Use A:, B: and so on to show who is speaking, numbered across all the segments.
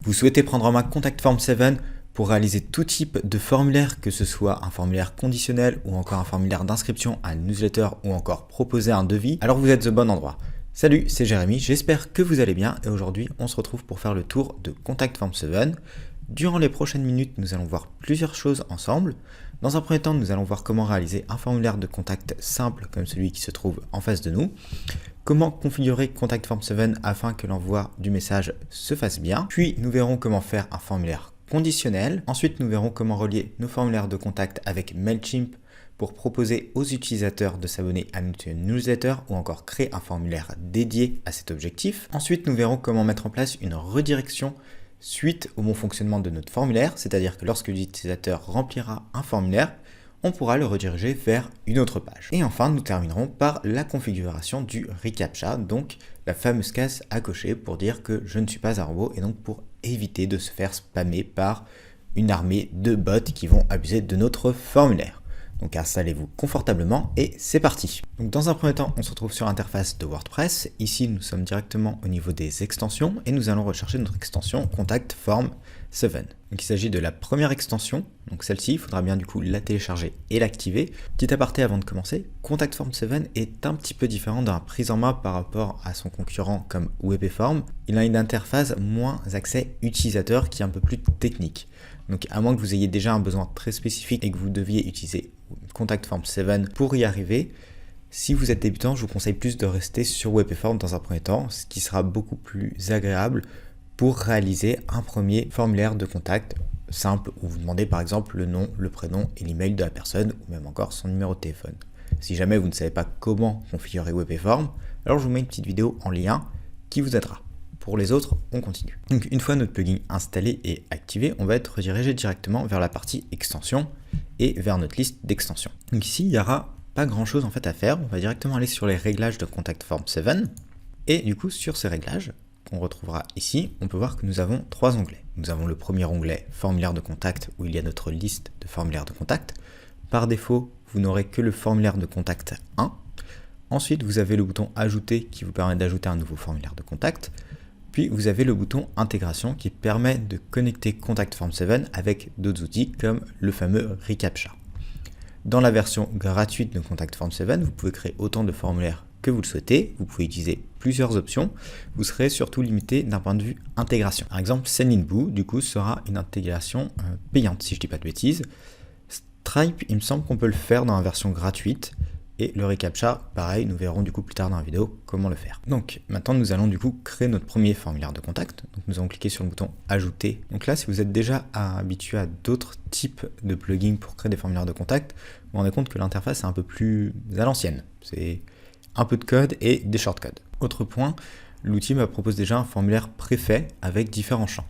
A: Vous souhaitez prendre en main Contact Form 7 pour réaliser tout type de formulaire, que ce soit un formulaire conditionnel ou encore un formulaire d'inscription à une newsletter ou encore proposer un devis, alors vous êtes au bon endroit. Salut, c'est Jérémy, j'espère que vous allez bien et aujourd'hui on se retrouve pour faire le tour de Contact Form 7. Durant les prochaines minutes, nous allons voir plusieurs choses ensemble. Dans un premier temps, nous allons voir comment réaliser un formulaire de contact simple comme celui qui se trouve en face de nous. Comment configurer Contact Form 7 afin que l'envoi du message se fasse bien. Puis nous verrons comment faire un formulaire conditionnel. Ensuite, nous verrons comment relier nos formulaires de contact avec Mailchimp pour proposer aux utilisateurs de s'abonner à notre newsletter ou encore créer un formulaire dédié à cet objectif. Ensuite, nous verrons comment mettre en place une redirection suite au bon fonctionnement de notre formulaire, c'est-à-dire que lorsque l'utilisateur remplira un formulaire, on pourra le rediriger vers une autre page. Et enfin, nous terminerons par la configuration du reCAPTCHA, donc la fameuse case à cocher pour dire que je ne suis pas un robot et donc pour éviter de se faire spammer par une armée de bots qui vont abuser de notre formulaire. Donc installez-vous confortablement et c'est parti. Donc dans un premier temps, on se retrouve sur l'interface de WordPress. Ici, nous sommes directement au niveau des extensions et nous allons rechercher notre extension Contact Form 7. Donc il s'agit de la première extension, donc celle-ci, il faudra bien du coup la télécharger et l'activer. Petit aparté avant de commencer, Contact Form 7 est un petit peu différent dans la prise en main par rapport à son concurrent comme WPForm. Il a une interface moins accès utilisateur qui est un peu plus technique. Donc à moins que vous ayez déjà un besoin très spécifique et que vous deviez utiliser Contact Form 7 pour y arriver, si vous êtes débutant, je vous conseille plus de rester sur WPForm dans un premier temps, ce qui sera beaucoup plus agréable pour réaliser un premier formulaire de contact simple où vous demandez par exemple le nom, le prénom et l'email de la personne ou même encore son numéro de téléphone. Si jamais vous ne savez pas comment configurer WPForm, alors je vous mets une petite vidéo en lien qui vous aidera. Pour les autres, on continue. Donc une fois notre plugin installé et activé, on va être redirigé directement vers la partie extension et vers notre liste d'extensions. Donc ici, il n'y aura pas grand chose en fait à faire. On va directement aller sur les réglages de Contact Form 7 et du coup sur ces réglages qu'on retrouvera ici, on peut voir que nous avons trois onglets. Nous avons le premier onglet formulaire de contact où il y a notre liste de formulaires de contact. Par défaut, vous n'aurez que le formulaire de contact 1. Ensuite, vous avez le bouton ajouter qui vous permet d'ajouter un nouveau formulaire de contact. Puis vous avez le bouton intégration qui permet de connecter Contact Form 7 avec d'autres outils comme le fameux reCAPTCHA. Dans la version gratuite de Contact Form 7, vous pouvez créer autant de formulaires que vous le souhaitez, vous pouvez utiliser plusieurs options, vous serez surtout limité d'un point de vue intégration. Par exemple, Sendinblue, du coup, sera une intégration payante, si je ne dis pas de bêtises. Stripe, il me semble qu'on peut le faire dans la version gratuite, et le reCAPTCHA, pareil, nous verrons du coup plus tard dans la vidéo comment le faire. Donc maintenant, nous allons du coup créer notre premier formulaire de contact. Donc nous allons cliquer sur le bouton ajouter. Donc là, si vous êtes déjà habitué à d'autres types de plugins pour créer des formulaires de contact, vous vous rendez compte que l'interface est un peu plus à l'ancienne. C'est un peu de code et des shortcodes. Autre point, l'outil me propose déjà un formulaire préfet avec différents champs.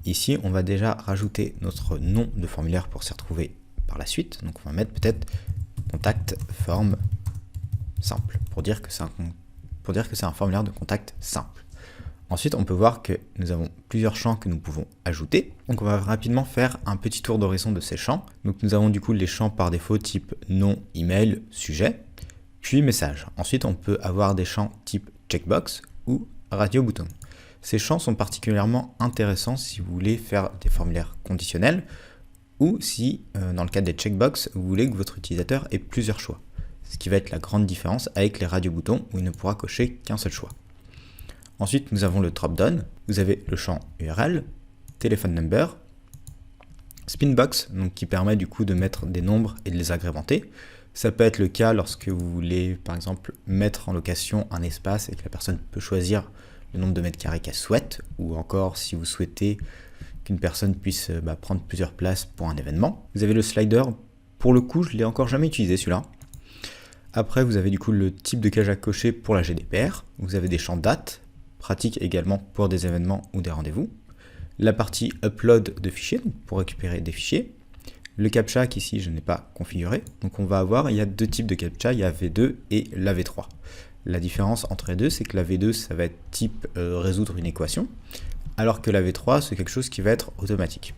A: Ici, on va déjà rajouter notre nom de formulaire pour s'y retrouver par la suite. Donc on va mettre peut-être Contact Form simple pour dire que c'est un formulaire de contact simple. Ensuite, on peut voir que nous avons plusieurs champs que nous pouvons ajouter. Donc on va rapidement faire un petit tour d'horizon de ces champs. Donc nous avons du coup les champs par défaut type nom, email, sujet, puis message. Ensuite, on peut avoir des champs type checkbox ou radio bouton. Ces champs sont particulièrement intéressants si vous voulez faire des formulaires conditionnels ou si, dans le cas des checkbox, vous voulez que votre utilisateur ait plusieurs choix. Ce qui va être la grande différence avec les radio boutons où il ne pourra cocher qu'un seul choix. Ensuite, nous avons le drop-down. Vous avez le champ URL, téléphone number, spinbox, donc qui permet du coup de mettre des nombres et de les agrémenter. Ça peut être le cas lorsque vous voulez, par exemple, mettre en location un espace et que la personne peut choisir le nombre de mètres carrés qu'elle souhaite, ou encore si vous souhaitez qu'une personne puisse prendre plusieurs places pour un événement. Vous avez le slider, pour le coup, je ne l'ai encore jamais utilisé celui-là. Après, vous avez du coup le type de case à cocher pour la GDPR. Vous avez des champs date, pratique également pour des événements ou des rendez-vous. La partie upload de fichiers, donc pour récupérer des fichiers. Le CAPTCHA qu'ici je n'ai pas configuré. Donc on va avoir, il y a deux types de CAPTCHA, il y a V2 et la V3. La différence entre les deux, c'est que la V2, ça va être type résoudre une équation, alors que la V3, c'est quelque chose qui va être automatique.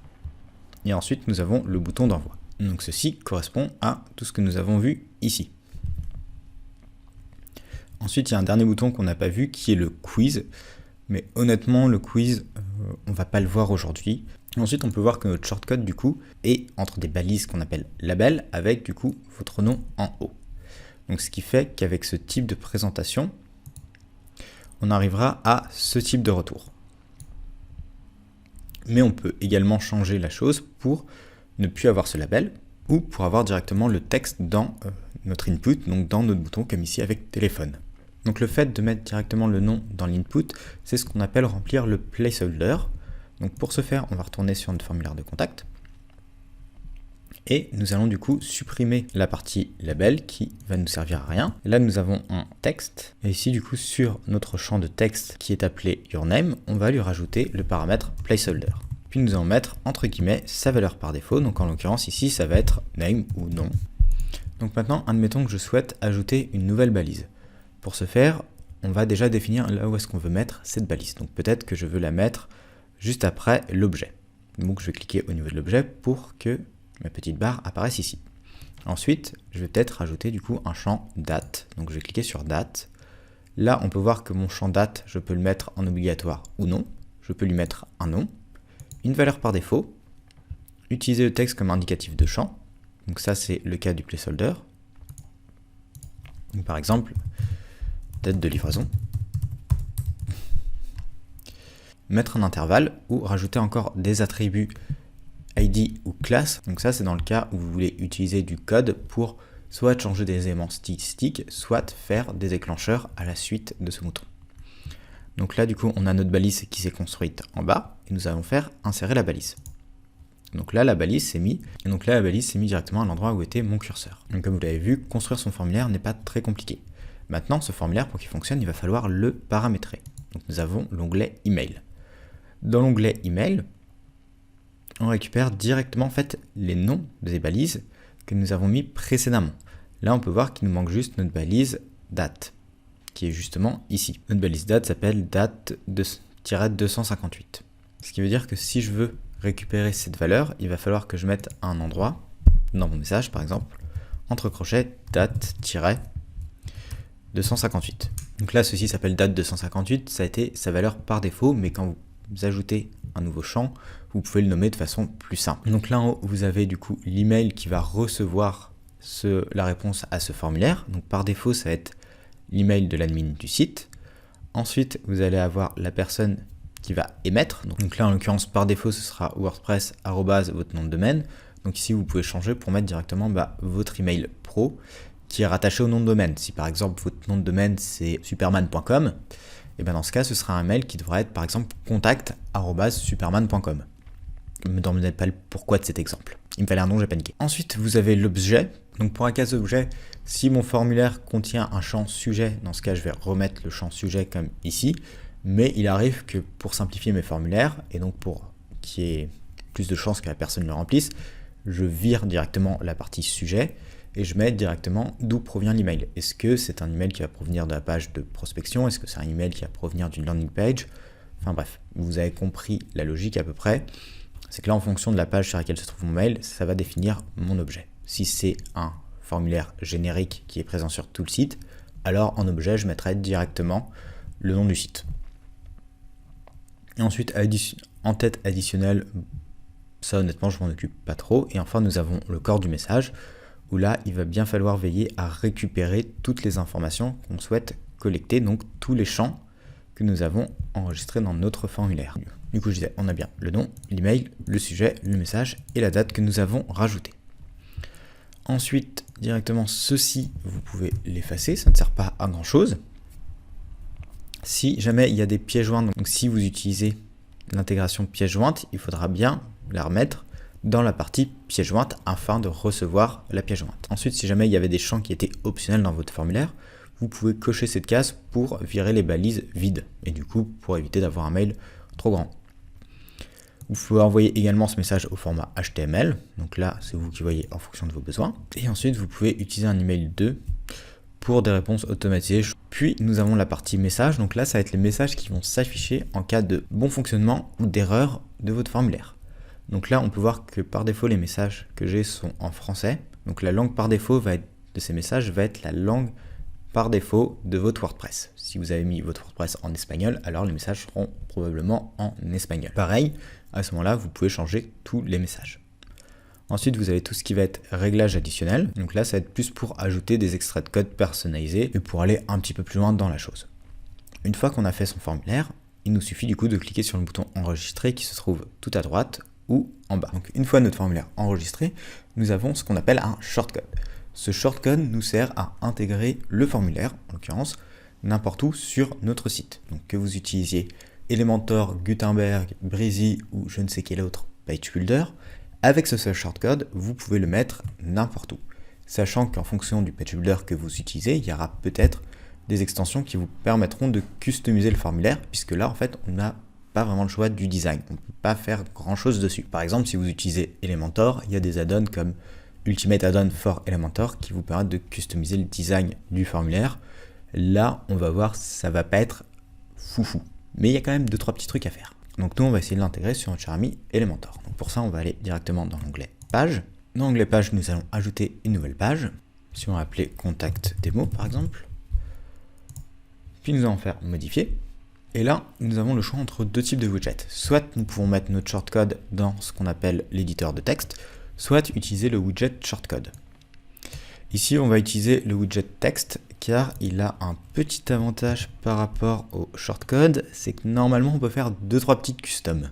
A: Et ensuite, nous avons le bouton d'envoi. Donc ceci correspond à tout ce que nous avons vu ici. Ensuite, il y a un dernier bouton qu'on n'a pas vu qui est le quiz. Mais honnêtement, le quiz, on va pas le voir aujourd'hui. Ensuite, on peut voir que notre shortcode, du coup, est entre des balises qu'on appelle labels avec, du coup, votre nom en haut. Donc, ce qui fait qu'avec ce type de présentation, on arrivera à ce type de retour. Mais on peut également changer la chose pour ne plus avoir ce label ou pour avoir directement le texte dans notre input, donc dans notre bouton comme ici avec téléphone. Donc le fait de mettre directement le nom dans l'input, c'est ce qu'on appelle remplir le placeholder. Donc pour ce faire, on va retourner sur notre formulaire de contact. Et nous allons du coup supprimer la partie label qui va nous servir à rien. Et là, nous avons un texte. Et ici, du coup, sur notre champ de texte qui est appelé yourname, on va lui rajouter le paramètre placeholder. Puis nous allons mettre entre guillemets sa valeur par défaut. Donc en l'occurrence, ici, ça va être name ou nom. Donc maintenant, admettons que je souhaite ajouter une nouvelle balise. Pour ce faire, on va déjà définir là où est-ce qu'on veut mettre cette balise. Donc peut-être que je veux la mettre juste après l'objet. Donc je vais cliquer au niveau de l'objet pour que ma petite barre apparaisse ici. Ensuite, je vais peut-être rajouter du coup un champ date. Donc je vais cliquer sur date. Là, on peut voir que mon champ date, je peux le mettre en obligatoire ou non. Je peux lui mettre un nom, une valeur par défaut, utiliser le texte comme indicatif de champ. Donc ça, c'est le cas du placeholder. Donc, par exemple, date de livraison. Mettre un intervalle ou rajouter encore des attributs ID ou classe. Donc ça, c'est dans le cas où vous voulez utiliser du code pour soit changer des éléments statistiques, soit faire des déclencheurs à la suite de ce bouton. Donc là, du coup, on a notre balise qui s'est construite en bas et nous allons faire insérer la balise. Donc là, la balise s'est mise, et donc là, la balise s'est mise directement à l'endroit où était mon curseur. Donc comme vous l'avez vu, construire son formulaire n'est pas très compliqué. Maintenant, ce formulaire, pour qu'il fonctionne, il va falloir le paramétrer. Donc nous avons l'onglet Email. Dans l'onglet Email, on récupère directement en fait les noms des balises que nous avons mis précédemment. Là, on peut voir qu'il nous manque juste notre balise date, qui est justement ici. Notre balise date s'appelle date-258. Ce qui veut dire que si je veux récupérer cette valeur, il va falloir que je mette un endroit, dans mon message par exemple, entre crochets date-258. Donc là, ceci s'appelle date258, ça a été sa valeur par défaut, mais quand vous ajoutez un nouveau champ, vous pouvez le nommer de façon plus simple. Donc là en haut, vous avez du coup l'email qui va recevoir la réponse à ce formulaire. Donc par défaut, ça va être l'email de l'admin du site. Ensuite, vous allez avoir la personne qui va émettre. Donc là, en l'occurrence, par défaut, ce sera WordPress @ votre nom de domaine. Donc ici, vous pouvez changer pour mettre directement votre email pro qui est rattaché au nom de domaine. Si par exemple, votre nom de domaine, c'est superman.com, et bien dans ce cas, ce sera un mail qui devra être par exemple contact@superman.com. Ne me demandez pas le pourquoi de cet exemple. Il me fallait un nom, j'ai paniqué. Ensuite, vous avez l'objet. Donc pour un cas d'objet, si mon formulaire contient un champ sujet, dans ce cas, je vais remettre le champ sujet comme ici. Mais il arrive que pour simplifier mes formulaires, et donc pour qu'il y ait plus de chances que la personne le remplisse, je vire directement la partie sujet et je mets directement d'où provient l'email. Est-ce que c'est un email qui va provenir de la page de prospection? Est-ce que c'est un email qui va provenir d'une landing page? Enfin bref, vous avez compris la logique à peu près. C'est que là, en fonction de la page sur laquelle se trouve mon mail, ça va définir mon objet. Si c'est un formulaire générique qui est présent sur tout le site, alors en objet, je mettrai directement le nom du site. Et ensuite, en tête additionnelle, ça honnêtement, je m'en occupe pas trop. Et enfin, nous avons le corps du message, où là, il va bien falloir veiller à récupérer toutes les informations qu'on souhaite collecter, donc tous les champs que nous avons enregistrés dans notre formulaire. Du coup, je disais, on a bien le nom, l'email, le sujet, le message et la date que nous avons rajoutée. Ensuite, directement, ceci, vous pouvez l'effacer, ça ne sert pas à grand chose. Si jamais il y a des pièces jointes, donc si vous utilisez l'intégration pièce jointe, il faudra bien la remettre dans la partie pièce jointe afin de recevoir la pièce jointe. Ensuite, si jamais il y avait des champs qui étaient optionnels dans votre formulaire, vous pouvez cocher cette case pour virer les balises vides et du coup pour éviter d'avoir un mail trop grand. Vous pouvez envoyer également ce message au format HTML, donc là c'est vous qui voyez en fonction de vos besoins. Et ensuite vous pouvez utiliser un email 2 pour des réponses automatisées. Puis nous avons la partie message, donc là ça va être les messages qui vont s'afficher en cas de bon fonctionnement ou d'erreur de votre formulaire. Donc là on peut voir que par défaut les messages que j'ai sont en français, donc la langue par défaut de ces messages va être la langue par défaut de votre WordPress. Si vous avez mis votre WordPress en espagnol, alors les messages seront probablement en espagnol. Pareil, à ce moment-là, vous pouvez changer tous les messages. Ensuite, vous avez tout ce qui va être réglage additionnel. Donc là, ça va être plus pour ajouter des extraits de code personnalisés et pour aller un petit peu plus loin dans la chose. Une fois qu'on a fait son formulaire, il nous suffit du coup de cliquer sur le bouton enregistrer qui se trouve tout à droite ou en bas. Donc une fois notre formulaire enregistré, nous avons ce qu'on appelle un shortcode. Ce shortcode nous sert à intégrer le formulaire, en l'occurrence, n'importe où sur notre site. Donc que vous utilisiez Elementor, Gutenberg, Breezy ou je ne sais quel autre page builder, avec ce seul shortcode, vous pouvez le mettre n'importe où. Sachant qu'en fonction du page builder que vous utilisez, il y aura peut-être des extensions qui vous permettront de customiser le formulaire, puisque là, en fait, on n'a pas vraiment le choix du design. On ne peut pas faire grand-chose dessus. Par exemple, si vous utilisez Elementor, il y a des add-ons comme Ultimate Add-on for Elementor qui vous permettent de customiser le design du formulaire. Là, on va voir, ça va pas être foufou. Mais il y a quand même 2-3 petits trucs à faire. Donc nous, on va essayer de l'intégrer sur notre cher ami Elementor. Donc pour ça, on va aller directement dans l'onglet Page. Dans l'onglet Page, nous allons ajouter une nouvelle page. Si on va appeler Contact Démo, par exemple. Puis nous allons faire modifier. Et là, nous avons le choix entre deux types de widgets. Soit nous pouvons mettre notre shortcode dans ce qu'on appelle l'éditeur de texte, soit utiliser le widget shortcode. Ici, on va utiliser le widget texte car il a un petit avantage par rapport au shortcode, c'est que normalement on peut faire 2-3 petites customs.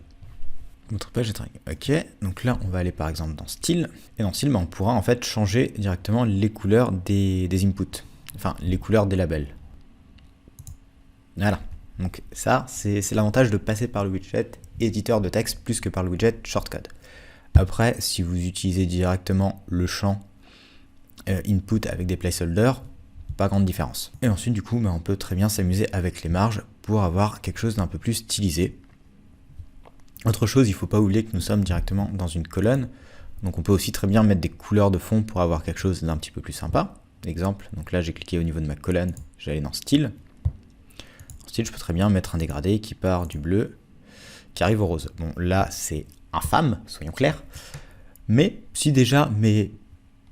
A: Notre page est ok, donc là on va aller par exemple dans style, et dans style on pourra en fait changer directement les couleurs des inputs, enfin les couleurs des labels. Voilà, donc ça c'est l'avantage de passer par le widget éditeur de texte plus que par le widget shortcode. Après, si vous utilisez directement le champ input avec des placeholders, pas grande différence. Et ensuite du coup on peut très bien s'amuser avec les marges pour avoir quelque chose d'un peu plus stylisé. Autre chose, il ne faut pas oublier que nous sommes directement dans une colonne, donc on peut aussi très bien mettre des couleurs de fond pour avoir quelque chose d'un petit peu plus sympa. Exemple, donc là j'ai cliqué au niveau de ma colonne, j'allais dans style. En style, je peux très bien mettre un dégradé qui part du bleu, qui arrive au rose. Bon là c'est infâme, soyons clairs, mais si déjà mes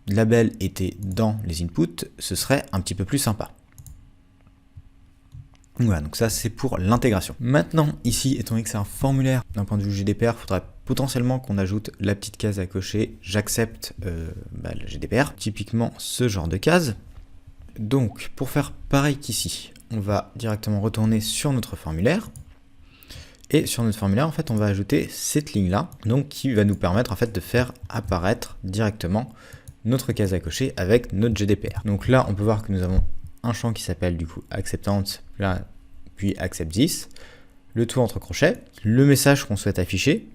A: labels étaient dans les inputs, ce serait un petit peu plus sympa. Voilà, donc ça c'est pour l'intégration. Maintenant, ici, étant donné que c'est un formulaire d'un point de vue GDPR, il faudrait potentiellement qu'on ajoute la petite case à cocher « J'accepte le GDPR », typiquement ce genre de case. Donc, pour faire pareil qu'ici, on va directement retourner sur notre formulaire. Et sur notre formulaire, en fait, on va ajouter cette ligne-là, donc qui va nous permettre en fait de faire apparaître directement notre case à cocher avec notre GDPR. Donc là, on peut voir que nous avons un champ qui s'appelle du coup acceptance, là, puis accept this, le tout entre crochets, le message qu'on souhaite afficher,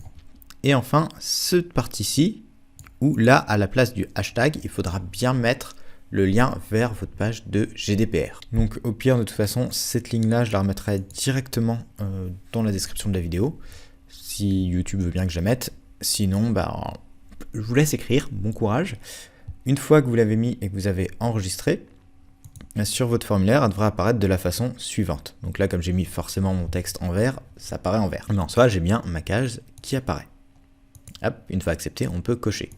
A: et enfin cette partie-ci, où là, à la place du hashtag, il faudra bien mettre le lien vers votre page de GDPR. Donc au pire, de toute façon, cette ligne-là, je la remettrai directement dans la description de la vidéo, si YouTube veut bien que je la mette. Sinon, je vous laisse écrire, bon courage. Une fois que vous l'avez mis et que vous avez enregistré, sur votre formulaire, elle devrait apparaître de la façon suivante. Donc là, comme j'ai mis forcément mon texte en vert, ça apparaît en vert. Mais en soi, j'ai bien ma case qui apparaît. Hop, une fois accepté, on peut cocher.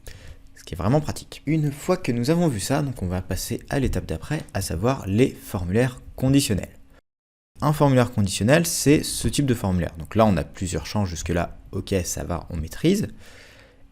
A: Ce qui est vraiment pratique. Une fois que nous avons vu ça, donc on va passer à l'étape d'après, à savoir les formulaires conditionnels. Un formulaire conditionnel, c'est ce type de formulaire. Donc là, on a plusieurs champs jusque-là. Ok, ça va, on maîtrise.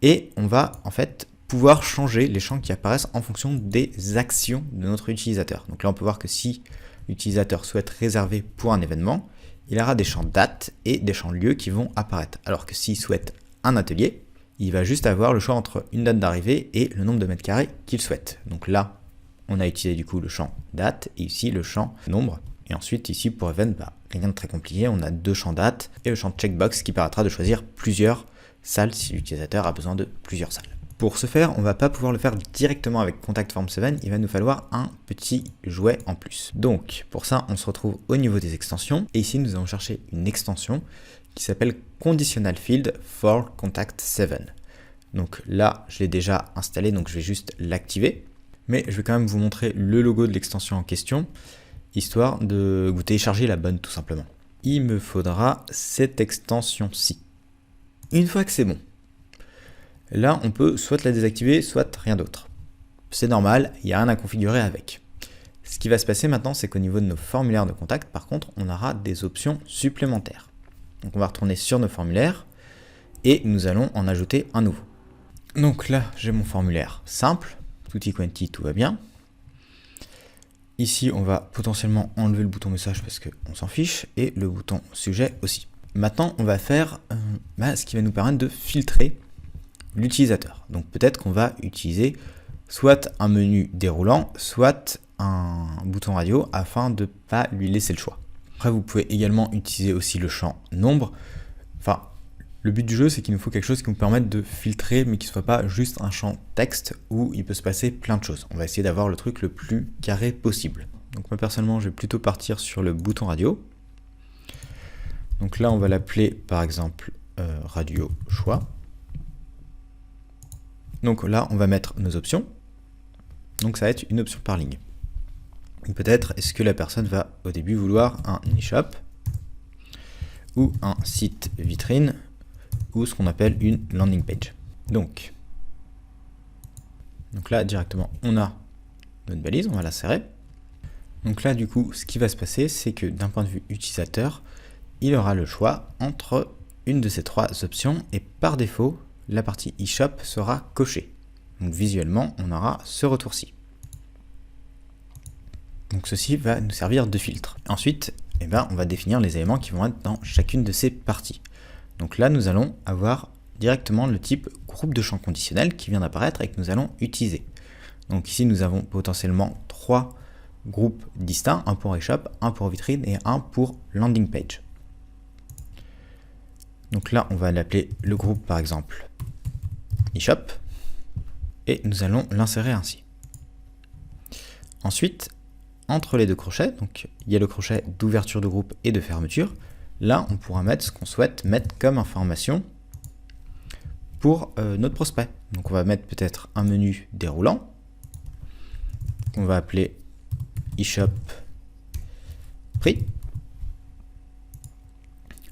A: Et on va en fait pouvoir changer les champs qui apparaissent en fonction des actions de notre utilisateur. Donc là, on peut voir que si l'utilisateur souhaite réserver pour un événement, il aura des champs date et des champs lieu qui vont apparaître. Alors que s'il souhaite un atelier, il va juste avoir le choix entre une date d'arrivée et le nombre de mètres carrés qu'il souhaite. Donc là, on a utilisé du coup le champ date et ici le champ nombre. Et ensuite ici pour event, rien de très compliqué, on a deux champs date et le champ checkbox qui permettra de choisir plusieurs salles si l'utilisateur a besoin de plusieurs salles. Pour ce faire, on ne va pas pouvoir le faire directement avec Contact Form 7, il va nous falloir un petit jouet en plus. Donc pour ça, on se retrouve au niveau des extensions et ici nous allons chercher une extension qui s'appelle Conditional Field for Contact 7. Donc là, je l'ai déjà installé, donc je vais juste l'activer. Mais je vais quand même vous montrer le logo de l'extension en question, histoire de vous télécharger la bonne tout simplement. Il me faudra cette extension-ci. Une fois que c'est bon, là on peut soit la désactiver, soit rien d'autre. C'est normal, il n'y a rien à configurer avec. Ce qui va se passer maintenant, c'est qu'au niveau de nos formulaires de contact, par contre, on aura des options supplémentaires. Donc on va retourner sur nos formulaires et nous allons en ajouter un nouveau. Donc là, j'ai mon formulaire simple, tutti quanti, tout va bien. Ici, on va potentiellement enlever le bouton message parce qu'on s'en fiche et le bouton sujet aussi. Maintenant, on va faire ce qui va nous permettre de filtrer l'utilisateur. Donc peut-être qu'on va utiliser soit un menu déroulant, soit un bouton radio afin de ne pas lui laisser le choix. Après, vous pouvez également utiliser aussi le champ nombre. Enfin, le but du jeu, c'est qu'il nous faut quelque chose qui nous permette de filtrer, mais qui ne soit pas juste un champ texte où il peut se passer plein de choses. On va essayer d'avoir le truc le plus carré possible. Donc moi, personnellement, je vais plutôt partir sur le bouton radio. Donc là, on va l'appeler, par exemple, radio choix. Donc là, on va mettre nos options. Donc ça va être une option par ligne. Peut-être est-ce que la personne va au début vouloir un e-shop ou un site vitrine ou ce qu'on appelle une landing page. Donc là directement on a notre balise, on va l'insérer. Donc là du coup ce qui va se passer c'est que d'un point de vue utilisateur, il aura le choix entre une de ces trois options et par défaut la partie e-shop sera cochée. Donc visuellement on aura ce retour-ci. Donc ceci va nous servir de filtre. Ensuite, on va définir les éléments qui vont être dans chacune de ces parties. Donc là, nous allons avoir directement le type groupe de champs conditionnels qui vient d'apparaître et que nous allons utiliser. Donc ici, nous avons potentiellement trois groupes distincts, un pour eShop, un pour vitrine et un pour landing page. Donc là, on va l'appeler le groupe par exemple eShop et nous allons l'insérer ainsi. Ensuite, entre les deux crochets, donc il y a le crochet d'ouverture de groupe et de fermeture. Là, on pourra mettre ce qu'on souhaite mettre comme information pour notre prospect. Donc on va mettre peut-être un menu déroulant qu'on va appeler eShop prix,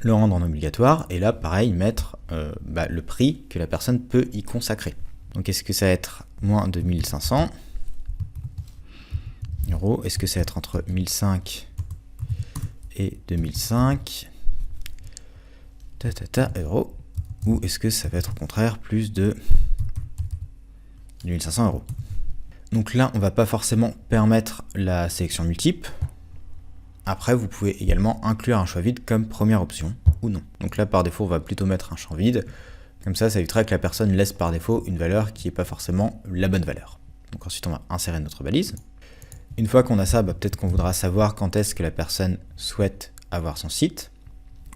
A: le rendre en obligatoire et là pareil mettre le prix que la personne peut y consacrer. Donc est-ce que ça va être moins de 1500 €? Est-ce que ça va être entre 1005 et 2005 euros? Ou est-ce que ça va être au contraire plus de 2500 €? Donc là, on va pas forcément permettre la sélection multiple. Après, vous pouvez également inclure un choix vide comme première option ou non. Donc là, par défaut, on va plutôt mettre un champ vide. Comme ça évitera que la personne laisse par défaut une valeur qui n'est pas forcément la bonne valeur. Donc ensuite, on va insérer notre balise. Une fois qu'on a ça, peut-être qu'on voudra savoir quand est-ce que la personne souhaite avoir son site,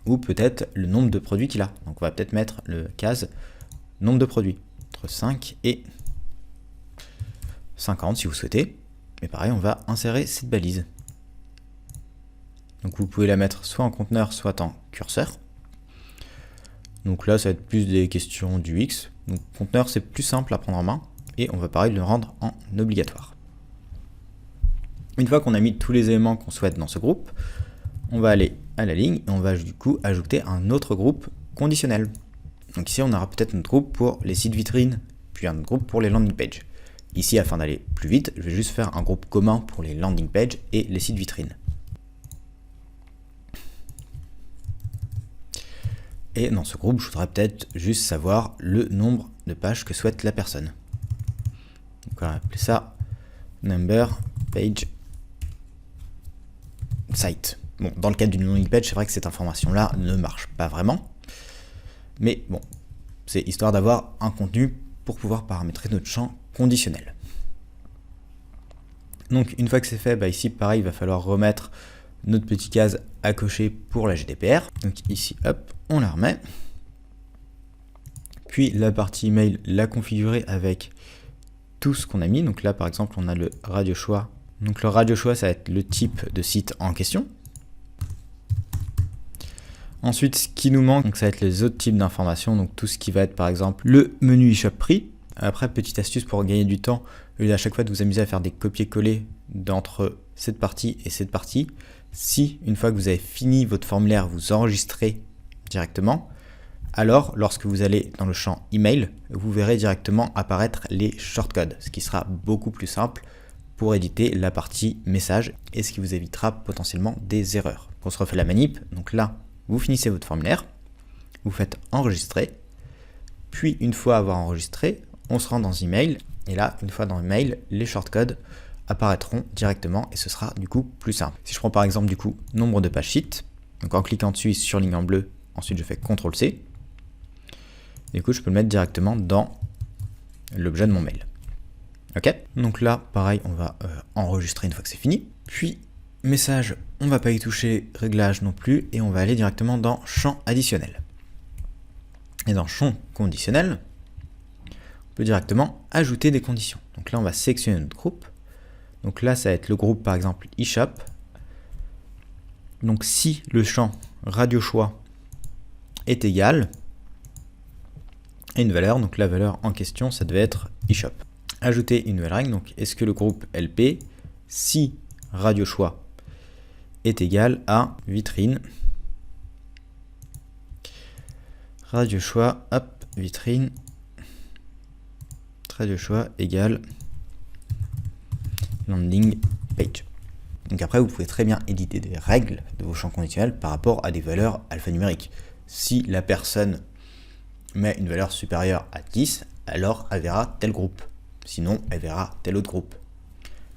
A: ou peut-être le nombre de produits qu'il a. Donc on va peut-être mettre le case nombre de produits, entre 5 et 50 si vous souhaitez. Mais pareil, on va insérer cette balise. Donc vous pouvez la mettre soit en conteneur, soit en curseur. Donc là, ça va être plus des questions du X. Donc conteneur, c'est plus simple à prendre en main, et on va pareil le rendre en obligatoire. Une fois qu'on a mis tous les éléments qu'on souhaite dans ce groupe, on va aller à la ligne et on va du coup ajouter un autre groupe conditionnel. Donc ici, on aura peut-être notre groupe pour les sites vitrines, puis un autre groupe pour les landing pages. Ici, afin d'aller plus vite, je vais juste faire un groupe commun pour les landing pages et les sites vitrines. Et dans ce groupe, je voudrais peut-être juste savoir le nombre de pages que souhaite la personne. Donc on va appeler ça number page site. Bon, dans le cadre d'une landing page, c'est vrai que cette information-là ne marche pas vraiment. Mais bon, c'est histoire d'avoir un contenu pour pouvoir paramétrer notre champ conditionnel. Donc une fois que c'est fait, ici pareil, il va falloir remettre notre petite case à cocher pour la GDPR. Donc ici, hop, on la remet. Puis la partie email, la configurer avec tout ce qu'on a mis. Donc là, par exemple, on a le radio choix. Donc le radio choix, ça va être le type de site en question. Ensuite, ce qui nous manque, donc ça va être les autres types d'informations. Donc tout ce qui va être, par exemple, le menu eShop prix. Après, petite astuce pour gagner du temps, au lieu à chaque fois de vous amuser à faire des copier-coller d'entre cette partie et cette partie, si une fois que vous avez fini votre formulaire, vous enregistrez directement, alors lorsque vous allez dans le champ email, vous verrez directement apparaître les shortcodes, ce qui sera beaucoup plus simple pour éditer la partie message et ce qui vous évitera potentiellement des erreurs. On se refait la manip, donc là, vous finissez votre formulaire, vous faites enregistrer, puis une fois avoir enregistré, on se rend dans email et là, une fois dans email, les shortcodes apparaîtront directement et ce sera du coup plus simple. Si je prends par exemple du coup nombre de pages sheet, donc en cliquant dessus sur ligne en bleu, ensuite je fais CTRL-C, du coup je peux le mettre directement dans l'objet de mon mail. Ok, donc là pareil on va enregistrer une fois que c'est fini, puis message on va pas y toucher, réglage non plus, et on va aller directement dans champ additionnel. Et dans champ conditionnel, on peut directement ajouter des conditions. Donc là on va sélectionner notre groupe. Donc là, ça va être le groupe, par exemple, eShop. Donc si le champ radio choix est égal à une valeur, donc la valeur en question, ça devait être eShop. Ajouter une nouvelle règle, donc est-ce que le groupe LP, si radio choix est égal à vitrine, radio choix, hop, vitrine, radio choix égale landing page. Donc après, vous pouvez très bien éditer des règles de vos champs conditionnels par rapport à des valeurs alphanumériques. Si la personne met une valeur supérieure à 10, alors elle verra tel groupe. Sinon, elle verra tel autre groupe.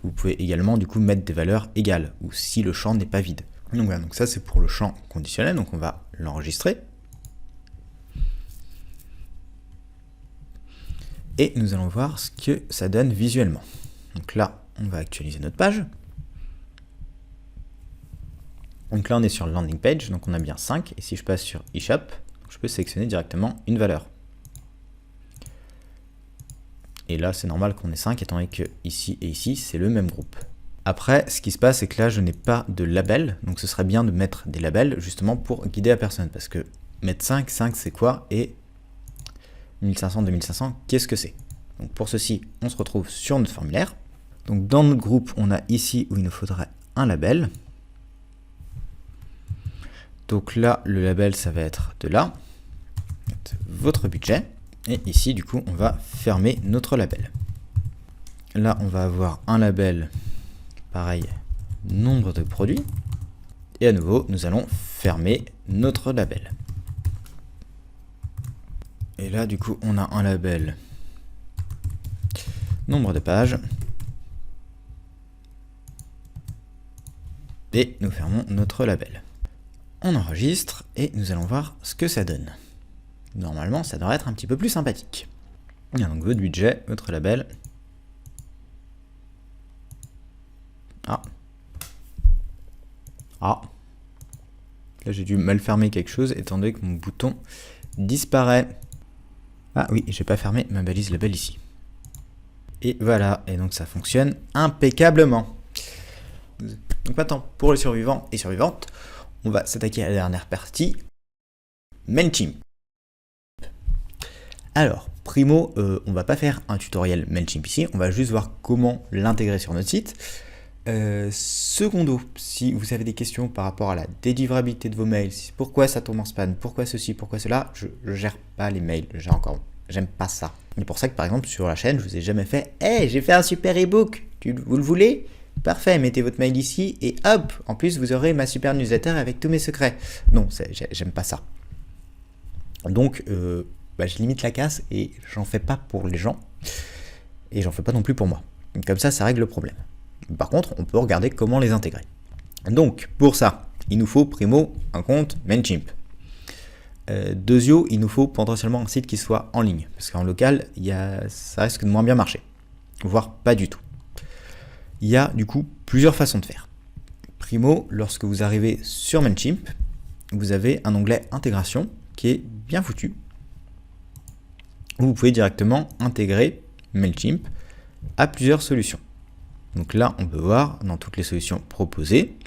A: Vous pouvez également du coup mettre des valeurs égales, ou si le champ n'est pas vide. Donc voilà, donc ça c'est pour le champ conditionnel, donc on va l'enregistrer. Et nous allons voir ce que ça donne visuellement. Donc là, on va actualiser notre page. Donc là, on est sur landing page, donc on a bien 5. Et si je passe sur eShop, je peux sélectionner directement une valeur. Et là, c'est normal qu'on ait 5, étant donné que ici et ici, c'est le même groupe. Après, ce qui se passe, c'est que là, je n'ai pas de label. Donc ce serait bien de mettre des labels, justement, pour guider la personne. Parce que mettre 5 c'est quoi? Et 1500, 2500, qu'est-ce que c'est? Donc pour ceci, on se retrouve sur notre formulaire. Donc dans notre groupe, on a ici où il nous faudrait un label. Donc là, le label, ça va être de là, votre budget. Et ici, du coup, on va fermer notre label. Là, on va avoir un label, pareil, nombre de produits. Et à nouveau, nous allons fermer notre label. Et là, du coup, on a un label, nombre de pages. Et nous fermons notre label. On enregistre et nous allons voir ce que ça donne. Normalement, ça devrait être un petit peu plus sympathique. Donc votre budget, votre label. Ah. Là, j'ai dû mal fermer quelque chose étant donné que mon bouton disparaît. Ah oui, j'ai pas fermé ma balise label ici. Et voilà, et donc ça fonctionne impeccablement. Donc maintenant, pour les survivants et survivantes, on va s'attaquer à la dernière partie, MailChimp. Alors, primo, on va pas faire un tutoriel MailChimp ici, on va juste voir comment l'intégrer sur notre site. Secondo, si vous avez des questions par rapport à la délivrabilité de vos mails, pourquoi ça tombe en spam, pourquoi ceci, pourquoi cela, je gère pas les mails, j'aime pas ça. C'est pour ça que par exemple sur la chaîne, je vous ai jamais fait « Hey, j'ai fait un super ebook, vous le voulez ?» Parfait, mettez votre mail ici et hop, en plus vous aurez ma super newsletter avec tous mes secrets. Non, j'aime pas ça. Donc, je limite la casse et j'en fais pas pour les gens et j'en fais pas non plus pour moi. Donc, comme ça règle le problème. Par contre, on peut regarder comment les intégrer. Donc, pour ça, il nous faut primo un compte MailChimp. Deuxio, il nous faut potentiellement un site qui soit en ligne, parce qu'en local, ça risque de moins bien marcher, voire pas du tout. Il y a du coup plusieurs façons de faire. Primo, lorsque vous arrivez sur MailChimp, vous avez un onglet intégration qui est bien foutu. Vous pouvez directement intégrer MailChimp à plusieurs solutions. Donc là, on peut voir dans toutes les solutions proposées,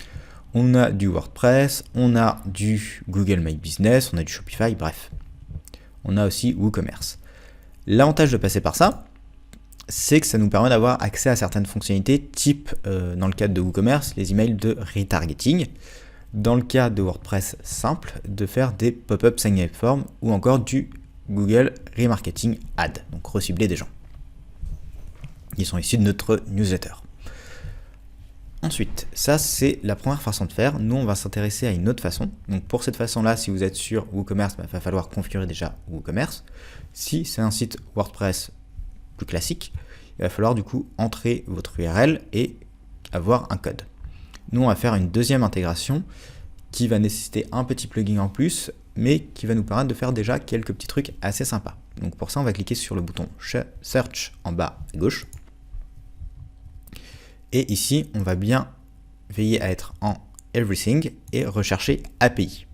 A: on a du WordPress, on a du Google My Business, on a du Shopify, bref. On a aussi WooCommerce. L'avantage de passer par ça, c'est que ça nous permet d'avoir accès à certaines fonctionnalités, type dans le cadre de WooCommerce, les emails de retargeting. Dans le cas de WordPress simple, de faire des pop-up sign-up forms ou encore du Google Remarketing Ad, donc recibler des gens qui sont issus de notre newsletter. Ensuite, ça c'est la première façon de faire. Nous on va s'intéresser à une autre façon. Donc pour cette façon-là, si vous êtes sur WooCommerce, il va falloir configurer déjà WooCommerce. Si c'est un site WordPress plus classique, il va falloir du coup entrer votre URL et avoir un code. Nous on va faire une deuxième intégration qui va nécessiter un petit plugin en plus, mais qui va nous permettre de faire déjà quelques petits trucs assez sympas. Donc pour ça, on va cliquer sur le bouton Search en bas à gauche. Et ici, on va bien veiller à être en Everything et rechercher API.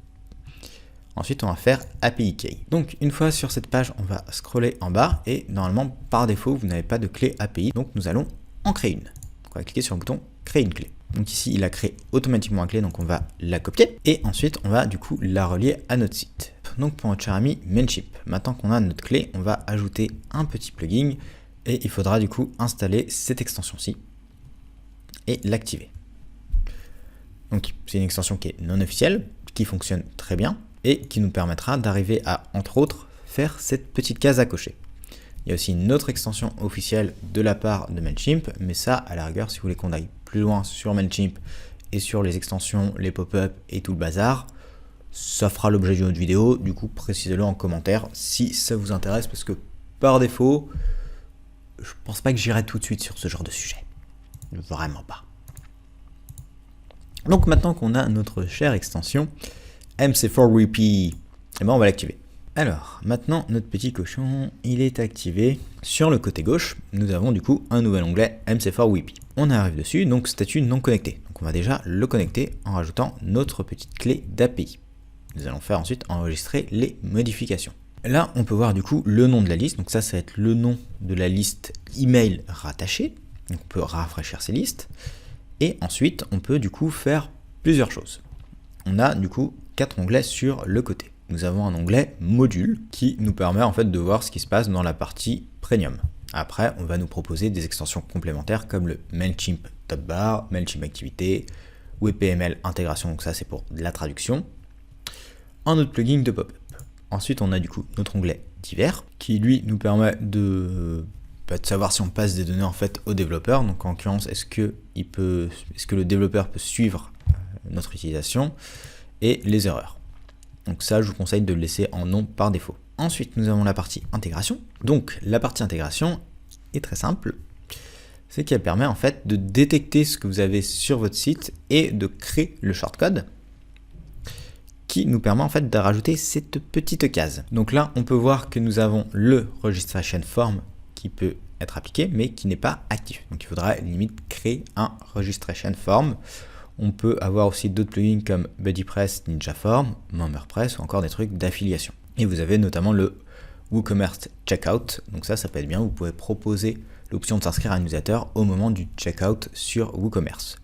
A: Ensuite, on va faire API Key. Donc, une fois sur cette page, on va scroller en bas et normalement, par défaut, vous n'avez pas de clé API. Donc, nous allons en créer une. Donc, on va cliquer sur le bouton Créer une clé. Donc ici, il a créé automatiquement une clé, donc on va la copier. Et ensuite, on va du coup la relier à notre site. Donc pour notre cher ami Mailchimp, maintenant qu'on a notre clé, on va ajouter un petit plugin et il faudra du coup installer cette extension-ci et l'activer. Donc c'est une extension qui est non officielle, qui fonctionne très bien et qui nous permettra d'arriver à, entre autres, faire cette petite case à cocher. Il y a aussi une autre extension officielle de la part de Mailchimp, mais ça, à la rigueur, si vous voulez qu'on aille plus loin sur Mailchimp et sur les extensions, les pop-up et tout le bazar, ça fera l'objet d'une autre vidéo. Du coup, précisez-le en commentaire si ça vous intéresse, parce que par défaut, je pense pas que j'irai tout de suite sur ce genre de sujet. Vraiment pas. Donc maintenant qu'on a notre chère extension MC4WP, eh ben on va l'activer. Alors, maintenant, notre petit cochon, il est activé. Sur le côté gauche, nous avons du coup un nouvel onglet MC4WP. On arrive dessus, donc statut non connecté. Donc on va déjà le connecter en rajoutant notre petite clé d'API. Nous allons faire ensuite enregistrer les modifications. Là, on peut voir du coup le nom de la liste. Donc ça va être le nom de la liste email rattachée. Donc on peut rafraîchir ces listes. Et ensuite, on peut du coup faire plusieurs choses. On a du coup 4 onglets sur le côté. Nous avons un onglet module qui nous permet en fait de voir ce qui se passe dans la partie premium. Après, on va nous proposer des extensions complémentaires comme le Mailchimp Top Bar, Mailchimp Activité, WPML Intégration, donc ça c'est pour la traduction. Un autre plugin de pop-up. Ensuite, on a du coup notre onglet divers qui lui nous permet de savoir si on passe des données en fait au développeur. Donc en l'occurrence, est-ce que le développeur peut suivre notre utilisation et les erreurs. Donc ça, je vous conseille de le laisser en non par défaut. Ensuite, nous avons la partie intégration. Donc la partie intégration est très simple. C'est qu'elle permet en fait de détecter ce que vous avez sur votre site et de créer le shortcode qui nous permet en fait de rajouter cette petite case. Donc là, on peut voir que nous avons le registration form qui peut être appliqué mais qui n'est pas actif. Donc il faudra limite créer un registration form. On peut avoir aussi d'autres plugins comme BuddyPress, NinjaForm, MemberPress ou encore des trucs d'affiliation. Et vous avez notamment le WooCommerce Checkout. Donc ça peut être bien. Vous pouvez proposer l'option de s'inscrire à un newsletter au moment du checkout sur WooCommerce.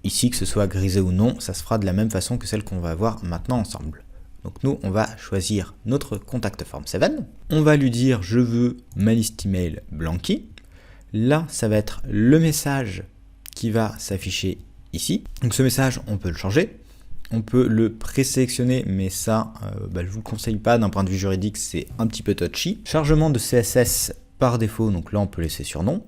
A: Ici, que ce soit grisé ou non, ça se fera de la même façon que celle qu'on va avoir maintenant ensemble. Donc nous, on va choisir notre contact form 7. On va lui dire je veux ma liste email blankie. Là, ça va être le message qui va s'afficher ici. Donc ce message, on peut le changer. On peut le présélectionner, mais ça, je vous le conseille pas d'un point de vue juridique, c'est un petit peu touchy. Chargement de CSS par défaut, donc là on peut laisser sur non.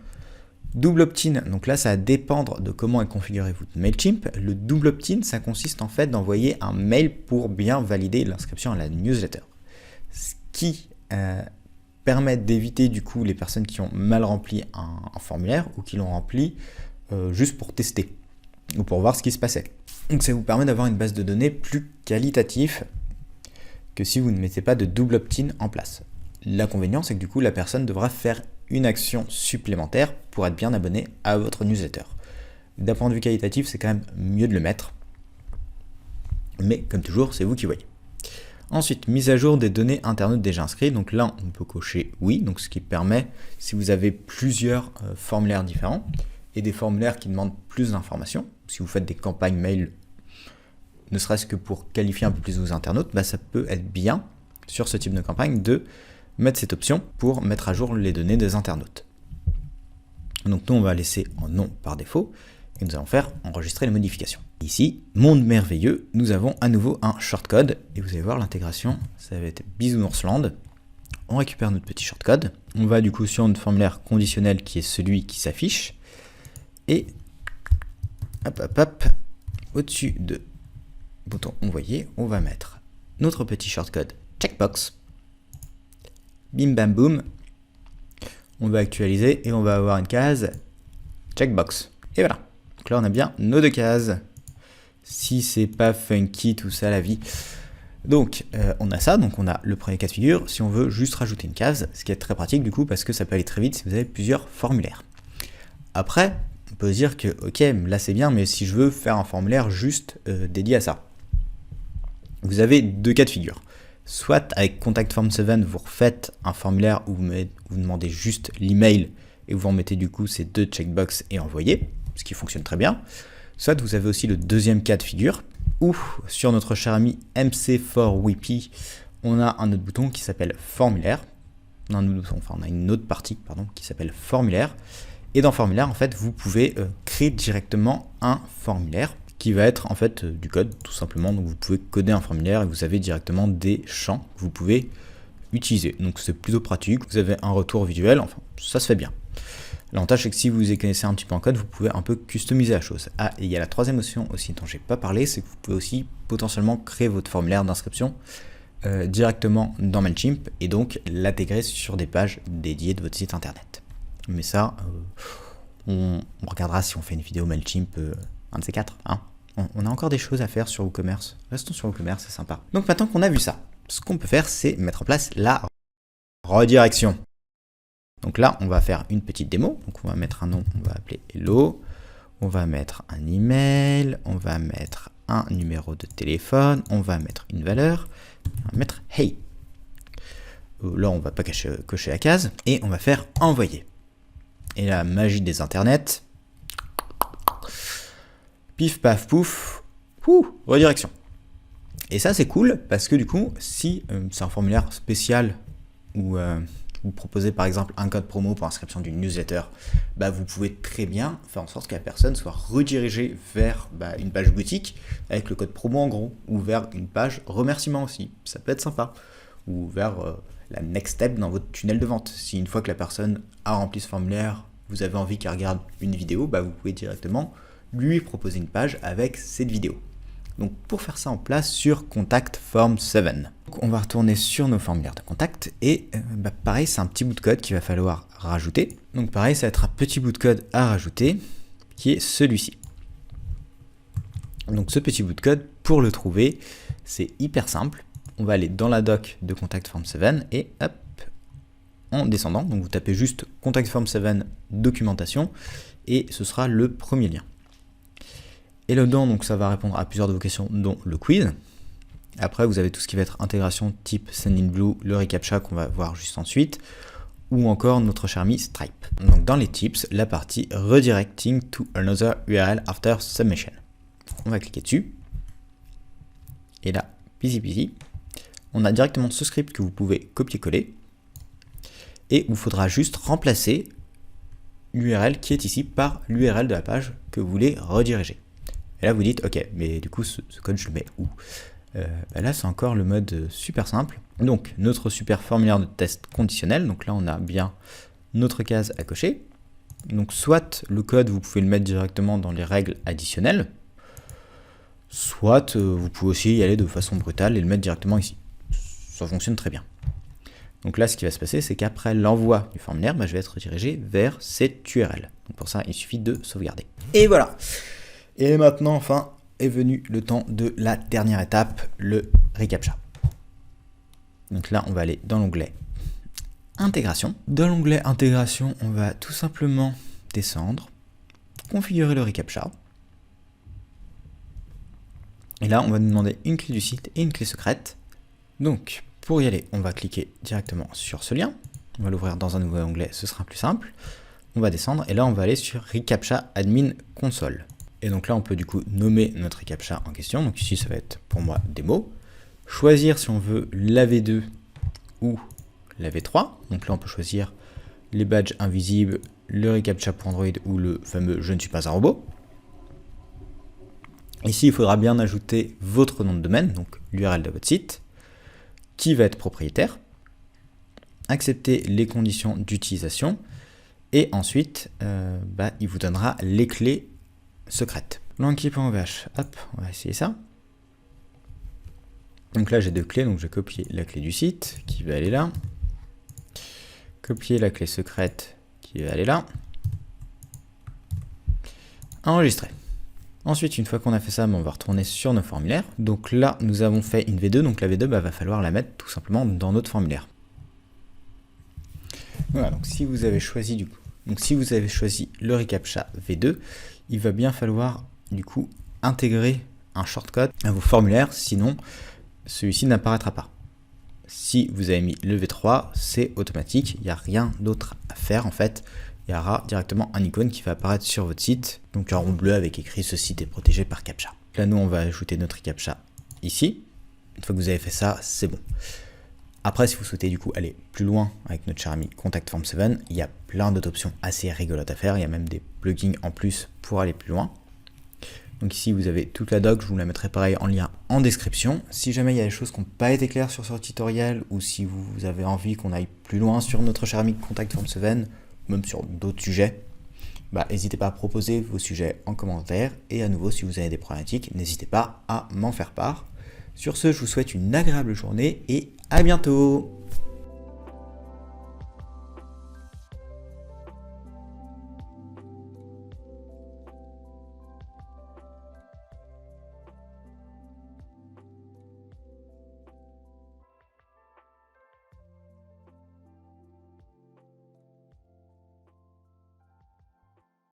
A: Double opt-in, donc là ça va dépendre de comment est configuré votre Mailchimp. Le double opt-in, ça consiste en fait d'envoyer un mail pour bien valider l'inscription à la newsletter. Ce qui permet d'éviter du coup les personnes qui ont mal rempli un formulaire ou qui l'ont rempli juste pour tester ou pour voir ce qui se passait. Donc ça vous permet d'avoir une base de données plus qualitative que si vous ne mettez pas de double opt-in en place. L'inconvénient, c'est que du coup, la personne devra faire une action supplémentaire pour être bien abonné à votre newsletter. D'un point de vue qualitatif, c'est quand même mieux de le mettre. Mais comme toujours, c'est vous qui voyez. Ensuite, mise à jour des données internautes déjà inscrits. Donc là, on peut cocher oui, donc ce qui permet, si vous avez plusieurs formulaires différents et des formulaires qui demandent plus d'informations, si vous faites des campagnes mail, ne serait-ce que pour qualifier un peu plus vos internautes, ça peut être bien sur ce type de campagne de mettre cette option pour mettre à jour les données des internautes. Donc nous, on va laisser en non par défaut et nous allons faire enregistrer les modifications. Ici, monde merveilleux, nous avons à nouveau un shortcode et vous allez voir l'intégration, ça va être Bisounoursland. On récupère notre petit shortcode, on va du coup sur notre formulaire conditionnel qui est celui qui s'affiche et hop, hop, hop, au-dessus de bouton envoyer, on va mettre notre petit shortcode checkbox. Bim bam boum. On va actualiser et on va avoir une case checkbox. Et voilà. Donc là, on a bien nos 2 cases. Si c'est pas funky tout ça la vie. Donc on a ça, donc on a le premier cas de figure. Si on veut juste rajouter une case, ce qui est très pratique du coup parce que ça peut aller très vite si vous avez plusieurs formulaires. Après, on peut se dire que ok, là c'est bien, mais si je veux faire un formulaire juste dédié à ça. Vous avez 2 cas de figure. Soit avec Contact Form 7, vous refaites un formulaire où vous demandez juste l'email et vous en mettez du coup ces 2 checkbox et envoyez, ce qui fonctionne très bien. Soit vous avez aussi le deuxième cas de figure où sur notre cher ami MC4WP, on a un autre bouton qui s'appelle formulaire. On a une autre partie qui s'appelle formulaire. Et dans formulaire, en fait, vous pouvez créer directement un formulaire qui va être en fait du code tout simplement. Donc vous pouvez coder un formulaire et vous avez directement des champs que vous pouvez utiliser. Donc c'est plutôt pratique, vous avez un retour visuel, enfin ça se fait bien. L'avantage c'est que si vous y connaissez un petit peu en code, vous pouvez un peu customiser la chose. Ah, et il y a la troisième option aussi dont j'ai pas parlé, c'est que vous pouvez aussi potentiellement créer votre formulaire d'inscription directement dans Mailchimp et donc l'intégrer sur des pages dédiées de votre site internet. Mais ça, on regardera si on fait une vidéo Mailchimp, un de ces 4, hein. On a encore des choses à faire sur WooCommerce. Restons sur WooCommerce, c'est sympa. Donc maintenant qu'on a vu ça, ce qu'on peut faire, c'est mettre en place la redirection. Donc là, on va faire une petite démo. Donc on va mettre un nom, on va appeler Hello. On va mettre un email, on va mettre un numéro de téléphone, on va mettre une valeur, on va mettre Hey. Là, on va pas cocher la case et on va faire envoyer. Et la magie des internets. Pif paf pouf, redirection. Et ça c'est cool parce que du coup, si c'est un formulaire spécial où vous proposez par exemple un code promo pour inscription d'une newsletter, bah, vous pouvez très bien faire en sorte que la personne soit redirigée vers une page boutique avec le code promo en gros, ou vers une page remerciement aussi, ça peut être sympa, ou vers la next step dans votre tunnel de vente. Si une fois que la personne a rempli ce formulaire, vous avez envie qu'elle regarde une vidéo, bah, vous pouvez directement lui proposer une page avec cette vidéo. Donc pour faire ça en place sur Contact Form 7. Donc on va retourner sur nos formulaires de contact et pareil, c'est un petit bout de code qu'il va falloir rajouter. Donc pareil, ça va être un petit bout de code à rajouter qui est celui-ci. Donc ce petit bout de code, pour le trouver, c'est hyper simple. On va aller dans la doc de Contact Form 7 et hop, en descendant, donc vous tapez juste Contact Form 7 documentation et ce sera le premier lien. Et là-dedans, donc ça va répondre à plusieurs de vos questions, dont le quiz. Après, vous avez tout ce qui va être intégration type Sendinblue, le reCAPTCHA qu'on va voir juste ensuite, ou encore notre cher ami Stripe. Donc dans les tips, la partie Redirecting to another URL after submission. On va cliquer dessus. Et là, easy peasy, on a directement ce script que vous pouvez copier-coller. Et il vous faudra juste remplacer l'URL qui est ici par l'URL de la page que vous voulez rediriger. Et là, vous dites, ok, mais du coup, ce code, je le mets où? Là, c'est encore le mode super simple. Donc, notre super formulaire de test conditionnel. Donc là, on a bien notre case à cocher. Donc, soit le code, vous pouvez le mettre directement dans les règles additionnelles, soit vous pouvez aussi y aller de façon brutale et le mettre directement ici. Ça fonctionne très bien. Donc là, ce qui va se passer, c'est qu'après l'envoi du formulaire, je vais être redirigé vers cette URL. Donc pour ça, il suffit de sauvegarder. Et voilà. Et maintenant, enfin, est venu le temps de la dernière étape, le reCAPTCHA. Donc là, on va aller dans l'onglet Intégration. Dans l'onglet Intégration, on va tout simplement descendre, configurer le reCAPTCHA. Et là, on va nous demander une clé du site et une clé secrète. Donc, pour y aller, on va cliquer directement sur ce lien. On va l'ouvrir dans un nouveau onglet, ce sera plus simple. On va descendre et là, on va aller sur reCAPTCHA Admin Console. Et donc là, on peut du coup nommer notre reCAPTCHA en question. Donc ici, ça va être pour moi démo. Choisir si on veut la V2 ou la V3. Donc là, on peut choisir les badges invisibles, le reCAPTCHA pour Android ou le fameux je ne suis pas un robot. Ici, il faudra bien ajouter votre nom de domaine, donc l'URL de votre site, qui va être propriétaire. Accepter les conditions d'utilisation. Et ensuite, il vous donnera les clés secrète. Blanky.ovh, hop, on va essayer ça. Donc là j'ai deux clés, donc je vais copier la clé du site qui va aller là. Copier la clé secrète qui va aller là. Enregistrer. Ensuite, une fois qu'on a fait ça, on va retourner sur nos formulaires. Donc là, nous avons fait une V2, donc la V2, va falloir la mettre tout simplement dans notre formulaire. Voilà, donc si vous avez choisi le reCAPTCHA V2, il va bien falloir du coup intégrer un shortcode à vos formulaires, sinon celui-ci n'apparaîtra pas. Si vous avez mis le V3, c'est automatique, il n'y a rien d'autre à faire en fait. Il y aura directement un icône qui va apparaître sur votre site, donc un rond bleu avec écrit ce site est protégé par CAPTCHA. Là nous on va ajouter notre CAPTCHA ici. Une fois que vous avez fait ça, c'est bon. Après si vous souhaitez du coup aller plus loin avec notre cher ami Contact Form 7, il y a plein d'autres options assez rigolotes à faire, il y a même des plugins en plus pour aller plus loin. Donc ici vous avez toute la doc, je vous la mettrai pareil en lien en description. Si jamais il y a des choses qui n'ont pas été claires sur ce tutoriel, ou si vous avez envie qu'on aille plus loin sur notre cher ami Contact Form 7, même sur d'autres sujets, n'hésitez pas à proposer vos sujets en commentaire, et à nouveau si vous avez des problématiques, n'hésitez pas à m'en faire part. Sur ce, je vous souhaite une agréable journée et à bientôt.